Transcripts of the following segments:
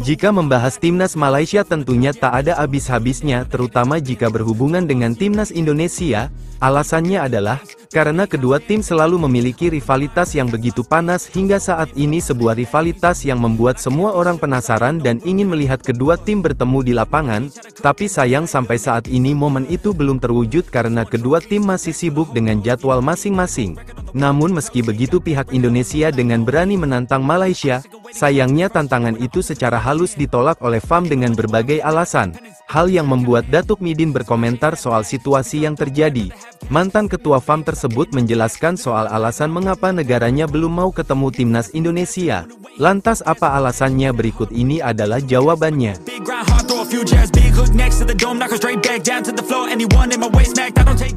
Jika membahas timnas Malaysia tentunya tak ada habis-habisnya, terutama jika berhubungan dengan timnas Indonesia. Alasannya adalah, karena kedua tim selalu memiliki rivalitas yang begitu panas hingga saat ini, sebuah rivalitas yang membuat semua orang penasaran dan ingin melihat kedua tim bertemu di lapangan. Tapi sayang sampai saat ini momen itu belum terwujud karena kedua tim masih sibuk dengan jadwal masing-masing. Namun meski begitu pihak Indonesia dengan berani menantang Malaysia, sayangnya tantangan itu secara halus ditolak oleh FAM dengan berbagai alasan. Hal yang membuat Datuk Midin berkomentar soal situasi yang terjadi. Mantan ketua FAM tersebut menjelaskan soal alasan mengapa negaranya belum mau ketemu timnas Indonesia. Lantas apa alasannya? Berikut ini adalah jawabannya.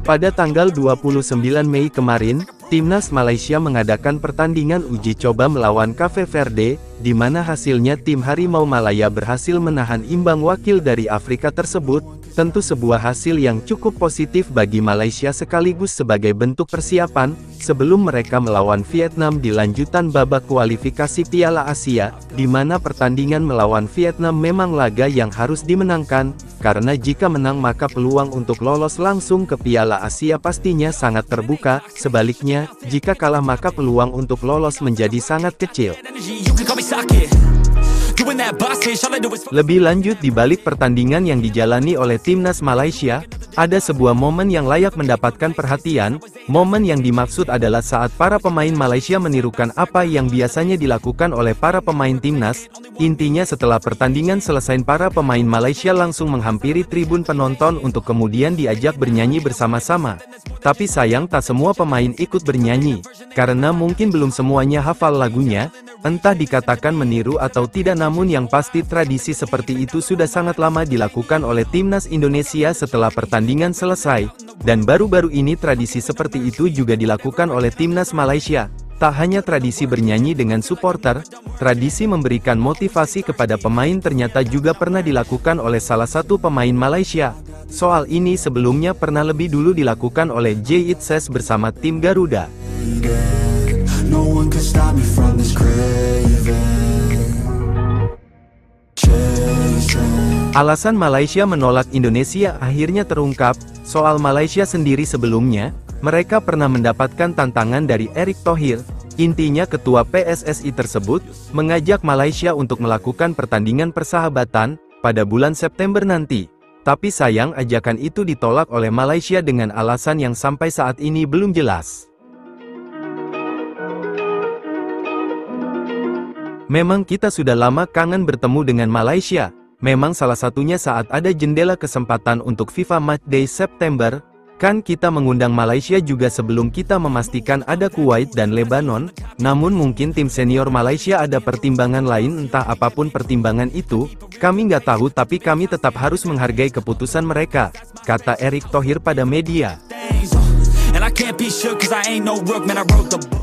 Pada tanggal 29 Mei kemarin, Timnas Malaysia mengadakan pertandingan uji coba melawan Cape Verde, di mana hasilnya tim Harimau Malaya berhasil menahan imbang wakil dari Afrika tersebut. Tentu sebuah hasil yang cukup positif bagi Malaysia sekaligus sebagai bentuk persiapan, sebelum mereka melawan Vietnam di lanjutan babak kualifikasi Piala Asia, di mana pertandingan melawan Vietnam memang laga yang harus dimenangkan, karena jika menang maka peluang untuk lolos langsung ke Piala Asia pastinya sangat terbuka, sebaliknya, jika kalah maka peluang untuk lolos menjadi sangat kecil. Lebih lanjut, di balik pertandingan yang dijalani oleh timnas Malaysia, ada sebuah momen yang layak mendapatkan perhatian. Momen yang dimaksud adalah saat para pemain Malaysia menirukan apa yang biasanya dilakukan oleh para pemain timnas. Intinya setelah pertandingan selesai para pemain Malaysia langsung menghampiri tribun penonton untuk kemudian diajak bernyanyi bersama-sama. Tapi sayang tak semua pemain ikut bernyanyi, karena mungkin belum semuanya hafal lagunya, entah dikatakan meniru atau tidak, namun yang pasti tradisi seperti itu sudah sangat lama dilakukan oleh timnas Indonesia setelah pertandingan selesai, dan baru-baru ini tradisi seperti itu juga dilakukan oleh timnas Malaysia. Tak hanya tradisi bernyanyi dengan supporter, tradisi memberikan motivasi kepada pemain ternyata juga pernah dilakukan oleh salah satu pemain Malaysia. Soal ini sebelumnya pernah lebih dulu dilakukan oleh Jay Itses bersama tim Garuda. Alasan Malaysia menolak Indonesia akhirnya terungkap. Soal Malaysia sendiri sebelumnya, mereka pernah mendapatkan tantangan dari Erick Thohir. Intinya ketua PSSI tersebut mengajak Malaysia untuk melakukan pertandingan persahabatan pada bulan September nanti. Tapi sayang ajakan itu ditolak oleh Malaysia dengan alasan yang sampai saat ini belum jelas. Memang kita sudah lama kangen bertemu dengan Malaysia. Memang salah satunya saat ada jendela kesempatan untuk FIFA Matchday September. Kan kita mengundang Malaysia juga sebelum kita memastikan ada Kuwait dan Lebanon. Namun mungkin tim senior Malaysia ada pertimbangan lain, entah apapun pertimbangan itu, kami nggak tahu, tapi kami tetap harus menghargai keputusan mereka, kata Erick Thohir pada media.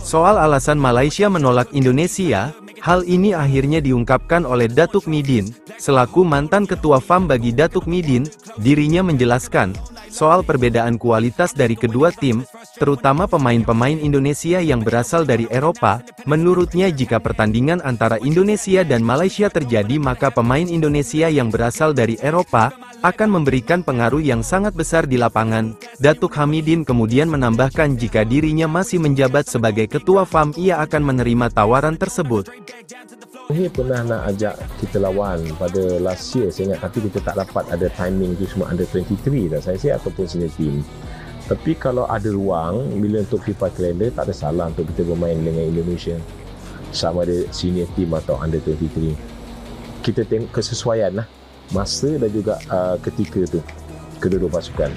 Soal alasan Malaysia menolak Indonesia, hal ini akhirnya diungkapkan oleh Datuk Midin. Selaku mantan ketua FAM bagi Datuk Midin, dirinya menjelaskan soal perbedaan kualitas dari kedua tim, terutama pemain-pemain Indonesia yang berasal dari Eropa. Menurutnya jika pertandingan antara Indonesia dan Malaysia terjadi maka pemain Indonesia yang berasal dari Eropa akan memberikan pengaruh yang sangat besar di lapangan. Datuk Hamidin kemudian menambahkan jika dirinya masih menjabat sebagai ketua FAM ia akan menerima tawaran tersebut. Ini pernah nak ajak kita lawan pada last year saya ingat, tapi kita tak dapat ada timing tu, semua under 23 dah saya ataupun senior team. Tapi kalau ada ruang bila untuk FIFA calendar tak ada salah untuk kita bermain dengan Indonesia, sama ada senior team atau under 23. Kita tengok kesesuaian lah masa dan juga ketika tu kedua-dua pasukan.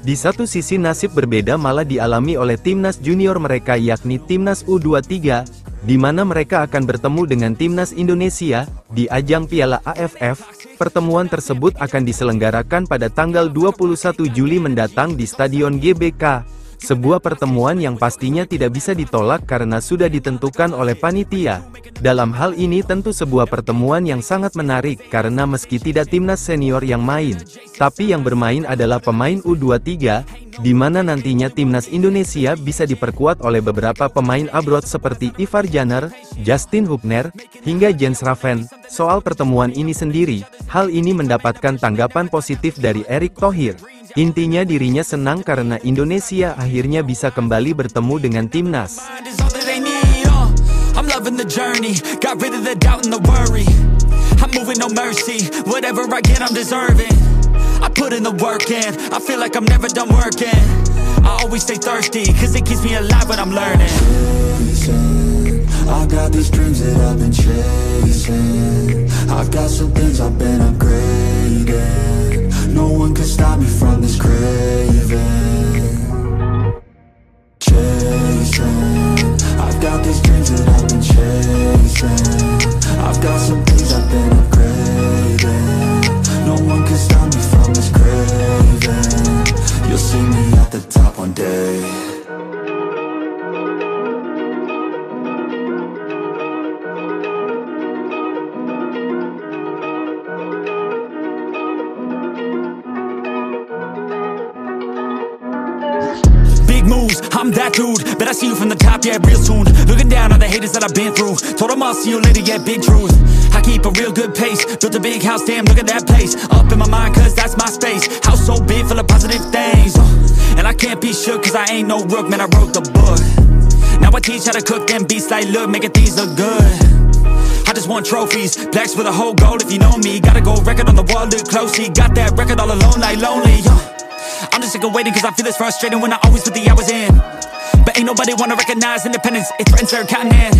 Di satu sisi nasib berbeda malah dialami oleh timnas junior mereka, yakni timnas U23, di mana mereka akan bertemu dengan timnas Indonesia di ajang Piala AFF. Pertemuan tersebut akan diselenggarakan pada tanggal 21 Juli mendatang di Stadion GBK. Sebuah pertemuan yang pastinya tidak bisa ditolak karena sudah ditentukan oleh panitia. Dalam hal ini tentu sebuah pertemuan yang sangat menarik karena meski tidak timnas senior yang main, tapi yang bermain adalah pemain U23, di mana nantinya timnas Indonesia bisa diperkuat oleh beberapa pemain abroad seperti Ivar Janner, Justin Hubner, hingga Jens Raven. Soal pertemuan ini sendiri, hal ini mendapatkan tanggapan positif dari Erick Thohir. Intinya dirinya senang karena Indonesia akhirnya bisa kembali bertemu dengan timnas. I'm loving the journey, got rid of the doubt and the worry. I'm moving no mercy, whatever I get I'm deserving. I put in the work in, I feel like I'm never done working. I always stay thirsty, cause it keeps me alive when I'm learning. I got these dreams that I've been chasing. I got some things I've been upgrading. No one can stop me from this craving. Chasing, I've got these dreams that I've been chasing. I've got some things I've been upgrading. No one can stop me from this craving. You'll see me at the top one day. Moves, I'm that dude, bet I see you from the top, yeah, real soon. Looking down on the haters that I've been through. Told them I'll see you later, yeah, big truth. I keep a real good pace, built a big house, damn, look at that place. Up in my mind, cause that's my space. House so big, full of positive things. And I can't be shook, cause I ain't no rook, man, I wrote the book. Now I teach how to cook them beats like, look, making these look good. I just want trophies, plaques with a whole goal if you know me. Gotta go record on the wall, look closely. Got that record all alone, like lonely, I'm just sick of waiting cause I feel it's frustrating when I always put the hours in. But ain't nobody wanna recognize independence, it threatens their continent.